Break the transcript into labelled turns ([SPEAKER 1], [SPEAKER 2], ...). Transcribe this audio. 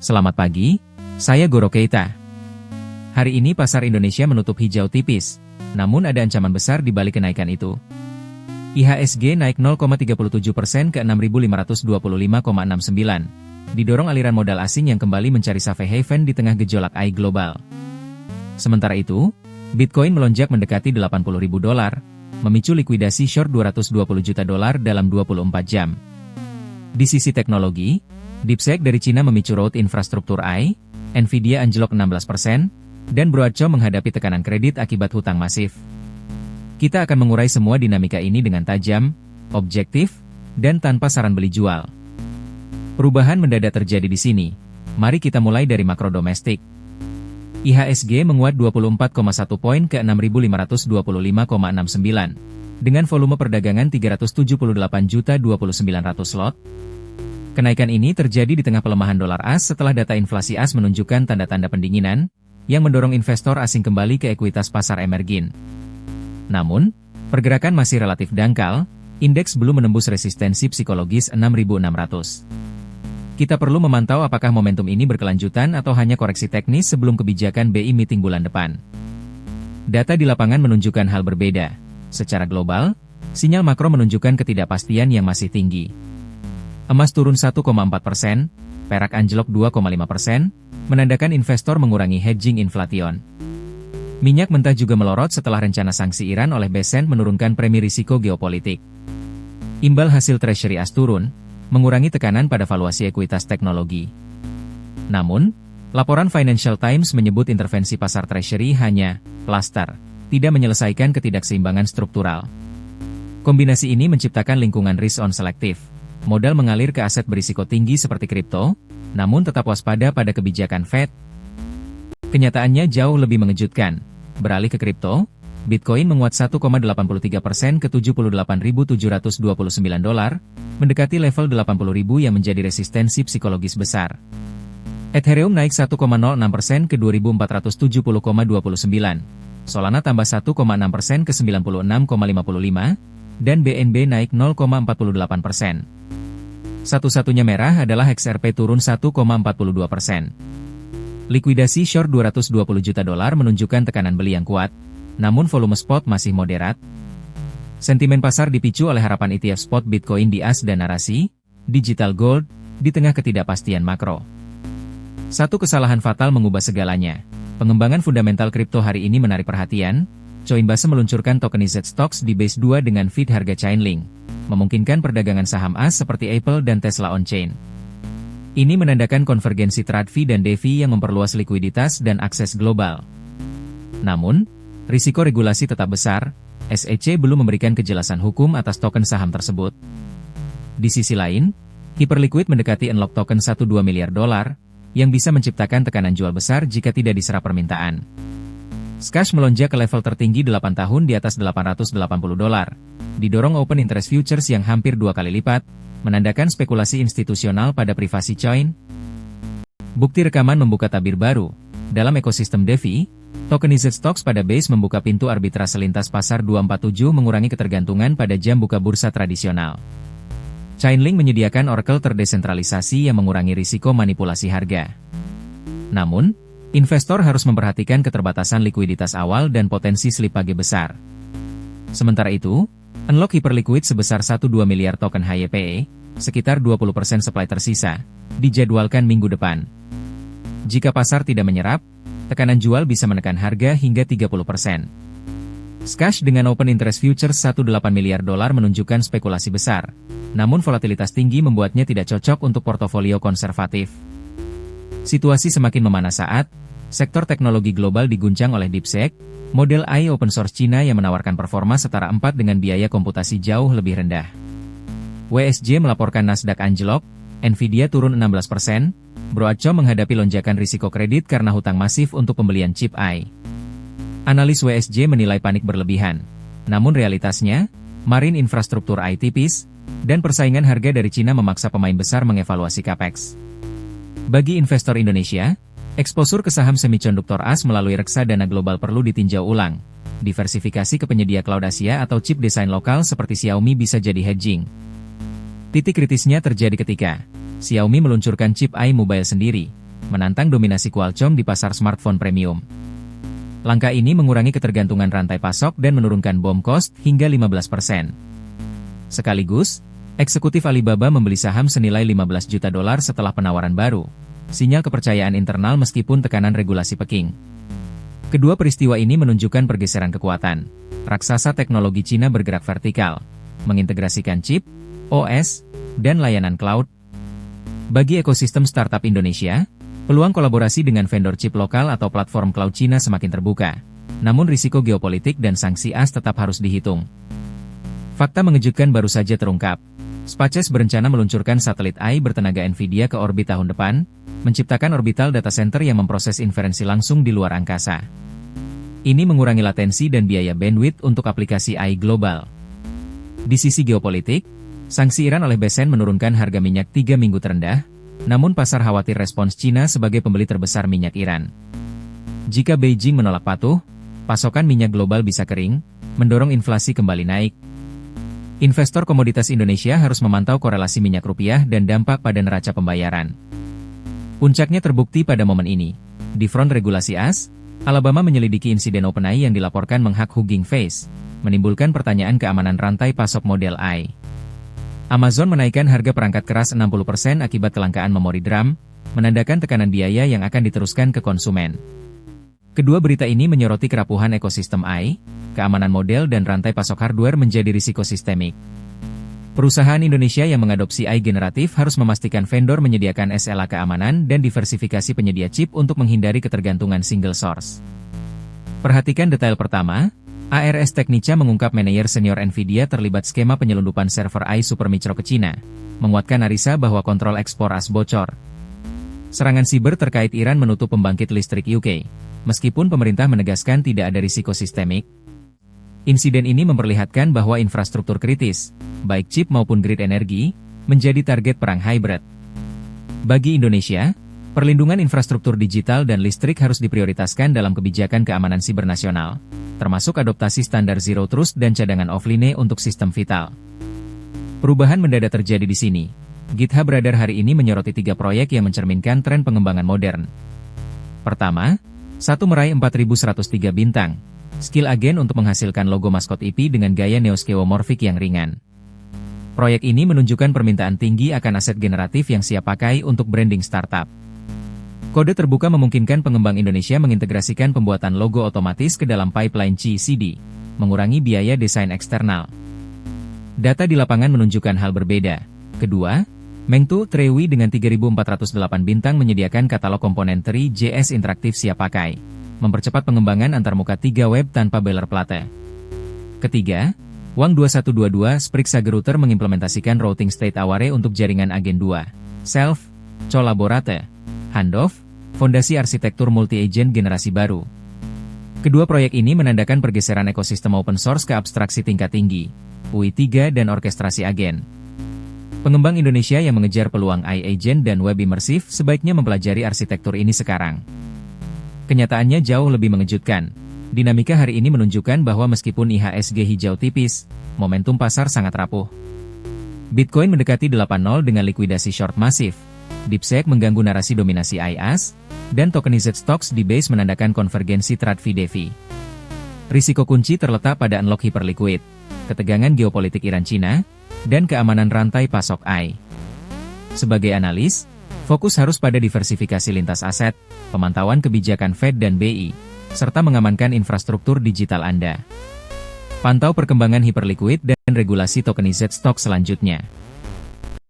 [SPEAKER 1] Selamat pagi, saya Goro Keita. Hari ini pasar Indonesia menutup hijau tipis, namun ada ancaman besar di balik kenaikan itu. IHSG naik 0,37% ke 6.525,69, didorong aliran modal asing yang kembali mencari safe haven di tengah gejolak AI global. Sementara itu, Bitcoin melonjak mendekati $80.000, memicu likuidasi short $220 juta dalam 24 jam. Di sisi teknologi, DeepSeek dari Cina memicu road infrastruktur AI, Nvidia anjlok 16%, dan Broadcom menghadapi tekanan kredit akibat hutang masif. Kita akan mengurai semua dinamika ini dengan tajam, objektif, dan tanpa saran beli jual. Perubahan mendadak terjadi di sini. Mari kita mulai dari makro domestik. IHSG menguat 24,1 poin ke 6.525,69, dengan volume perdagangan 378.029.000 lot. Kenaikan ini terjadi di tengah pelemahan dolar AS setelah data inflasi AS menunjukkan tanda-tanda pendinginan, yang mendorong investor asing kembali ke ekuitas pasar emerging. Namun, pergerakan masih relatif dangkal, indeks belum menembus resistensi psikologis 6.600. Kita perlu memantau apakah momentum ini berkelanjutan atau hanya koreksi teknis sebelum kebijakan BI meeting bulan depan. Data di lapangan menunjukkan hal berbeda. Secara global, sinyal makro menunjukkan ketidakpastian yang masih tinggi. Emas turun 1,4%, perak anjlok 2,5%, menandakan investor mengurangi hedging inflation. Minyak mentah juga melorot setelah rencana sanksi Iran oleh BSEN menurunkan premi risiko geopolitik. Imbal hasil treasury AS turun, mengurangi tekanan pada valuasi ekuitas teknologi. Namun, laporan Financial Times menyebut intervensi pasar treasury hanya plaster, tidak menyelesaikan ketidakseimbangan struktural. Kombinasi ini menciptakan lingkungan risk-on selektif. Modal mengalir ke aset berisiko tinggi seperti kripto, namun tetap waspada pada kebijakan Fed. Kenyataannya jauh lebih mengejutkan. Beralih ke kripto, Bitcoin menguat 1,83% ke $78.729, mendekati level 80.000 yang menjadi resistensi psikologis besar. Ethereum naik 1,06% ke 2.470,29, Solana tambah 1,6% ke 96,55, dan BNB naik 0,48%. Satu-satunya merah adalah XRP turun 1,42%. Likuidasi short $220 juta menunjukkan tekanan beli yang kuat, namun volume spot masih moderat. Sentimen pasar dipicu oleh harapan ETF spot Bitcoin di AS dan narasi digital gold di tengah ketidakpastian makro. Satu kesalahan fatal mengubah segalanya. Pengembangan fundamental kripto hari ini menarik perhatian. Coinbase meluncurkan tokenized stocks di base 2 dengan feed harga Chainlink, memungkinkan perdagangan saham AS seperti Apple dan Tesla on-chain. Ini menandakan konvergensi TradFi dan DeFi yang memperluas likuiditas dan akses global. Namun, risiko regulasi tetap besar. SEC belum memberikan kejelasan hukum atas token saham tersebut. Di sisi lain, Hyperliquid mendekati unlock token $12 miliar, yang bisa menciptakan tekanan jual besar jika tidak diserap permintaan. Skash melonjak ke level tertinggi 8 tahun di atas $880, didorong open interest futures yang hampir 2 kali lipat, menandakan spekulasi institusional pada privasi coin. Bukti rekaman membuka tabir baru. Dalam ekosistem DeFi, tokenized stocks pada base membuka pintu arbitrase lintas pasar 247 mengurangi ketergantungan pada jam buka bursa tradisional. Chainlink menyediakan oracle terdesentralisasi yang mengurangi risiko manipulasi harga. Namun, investor harus memperhatikan keterbatasan likuiditas awal dan potensi slipage besar. Sementara itu, unlock Hyperliquid sebesar 12 miliar token HYPE, sekitar 20% supply tersisa, dijadwalkan minggu depan. Jika pasar tidak menyerap, tekanan jual bisa menekan harga hingga 30%. Skash dengan open interest futures $18 miliar menunjukkan spekulasi besar, namun volatilitas tinggi membuatnya tidak cocok untuk portofolio konservatif. Situasi semakin memanas saat sektor teknologi global diguncang oleh DeepSeek, model AI open source Cina yang menawarkan performa setara 4 dengan biaya komputasi jauh lebih rendah. WSJ melaporkan Nasdaq anjlok, Nvidia turun 16%, Broadcom menghadapi lonjakan risiko kredit karena hutang masif untuk pembelian chip AI. Analis WSJ menilai panik berlebihan. Namun realitasnya, marine infrastruktur AI tipis, dan persaingan harga dari Cina memaksa pemain besar mengevaluasi capex. Bagi investor Indonesia, eksposur ke saham semikonduktor AS melalui reksadana global perlu ditinjau ulang. Diversifikasi ke penyedia cloud Asia atau chip desain lokal seperti Xiaomi bisa jadi hedging. Titik kritisnya terjadi ketika Xiaomi meluncurkan chip AI mobile sendiri, menantang dominasi Qualcomm di pasar smartphone premium. Langkah ini mengurangi ketergantungan rantai pasok dan menurunkan BOM cost hingga 15%. Sekaligus, eksekutif Alibaba membeli saham senilai 15 juta dolar setelah penawaran baru, sinyal kepercayaan internal meskipun tekanan regulasi Peking. Kedua peristiwa ini menunjukkan pergeseran kekuatan. Raksasa teknologi Cina bergerak vertikal, mengintegrasikan chip, OS, dan layanan cloud. Bagi ekosistem startup Indonesia, peluang kolaborasi dengan vendor chip lokal atau platform cloud Cina semakin terbuka. Namun risiko geopolitik dan sanksi AS tetap harus dihitung. Fakta mengejutkan baru saja terungkap. SpaceX berencana meluncurkan satelit AI bertenaga Nvidia ke orbit tahun depan, menciptakan orbital data center yang memproses inferensi langsung di luar angkasa. Ini mengurangi latensi dan biaya bandwidth untuk aplikasi AI global. Di sisi geopolitik, sanksi Iran oleh BSN menurunkan harga minyak 3 minggu terendah, namun pasar khawatir respons Cina sebagai pembeli terbesar minyak Iran. Jika Beijing menolak patuh, pasokan minyak global bisa kering, mendorong inflasi kembali naik. Investor komoditas Indonesia harus memantau korelasi minyak rupiah dan dampak pada neraca pembayaran. Puncaknya terbukti pada momen ini. Di front regulasi AS, Alabama menyelidiki insiden OpenAI yang dilaporkan menghak Hugging Face, menimbulkan pertanyaan keamanan rantai pasok model AI. Amazon menaikkan harga perangkat keras 60% akibat kelangkaan memori DRAM, menandakan tekanan biaya yang akan diteruskan ke konsumen. Kedua berita ini menyoroti kerapuhan ekosistem AI, keamanan model dan rantai pasok hardware menjadi risiko sistemik. Perusahaan Indonesia yang mengadopsi AI generatif harus memastikan vendor menyediakan SLA keamanan dan diversifikasi penyedia chip untuk menghindari ketergantungan single source. Perhatikan detail pertama, ARS Technica mengungkap manajer senior Nvidia terlibat skema penyelundupan server AI Supermicro ke Cina, menguatkan analisa bahwa kontrol ekspor AS bocor. Serangan siber terkait Iran menutup pembangkit listrik UK, meskipun pemerintah menegaskan tidak ada risiko sistemik. Insiden ini memperlihatkan bahwa infrastruktur kritis, baik chip maupun grid energi, menjadi target perang hybrid. Bagi Indonesia, perlindungan infrastruktur digital dan listrik harus diprioritaskan dalam kebijakan keamanan siber nasional, termasuk adoptasi standar Zero Trust dan cadangan offline untuk sistem vital. Perubahan mendadak terjadi di sini. GitHub Radar hari ini menyoroti 3 proyek yang mencerminkan tren pengembangan modern. Pertama, meraih 4103 bintang. Skill agen untuk menghasilkan logo maskot IP dengan gaya neoskeuomorphic yang ringan. Proyek ini menunjukkan permintaan tinggi akan aset generatif yang siap pakai untuk branding startup. Kode terbuka memungkinkan pengembang Indonesia mengintegrasikan pembuatan logo otomatis ke dalam pipeline CI/CD, mengurangi biaya desain eksternal. Data di lapangan menunjukkan hal berbeda. Kedua, Mengtu Trewi dengan 3408 bintang menyediakan katalog komponen 3JS interaktif siap pakai, mempercepat pengembangan antarmuka 3 web tanpa boilerplate. Ketiga, Wang 2122 Sprixa Router mengimplementasikan routing state aware untuk jaringan agen 2, self, collaborate, handoff, fondasi arsitektur multi-agent generasi baru. Kedua proyek ini menandakan pergeseran ekosistem open source ke abstraksi tingkat tinggi, UI3 dan orkestrasi agen. Pengembang Indonesia yang mengejar peluang AI agent dan web imersif sebaiknya mempelajari arsitektur ini sekarang. Kenyataannya jauh lebih mengejutkan. Dinamika hari ini menunjukkan bahwa meskipun IHSG hijau tipis, momentum pasar sangat rapuh. Bitcoin mendekati 8.0 dengan likuidasi short masif. DeepSeek mengganggu narasi dominasi IaaS, dan tokenized stocks di base menandakan konvergensi TradFi-DeFi. Risiko kunci terletak pada unlock hyperliquid, ketegangan geopolitik Iran-Cina, dan keamanan rantai pasok AI. Sebagai analis, fokus harus pada diversifikasi lintas aset, pemantauan kebijakan Fed dan BI, serta mengamankan infrastruktur digital Anda. Pantau perkembangan hyperliquid dan regulasi tokenized stock selanjutnya.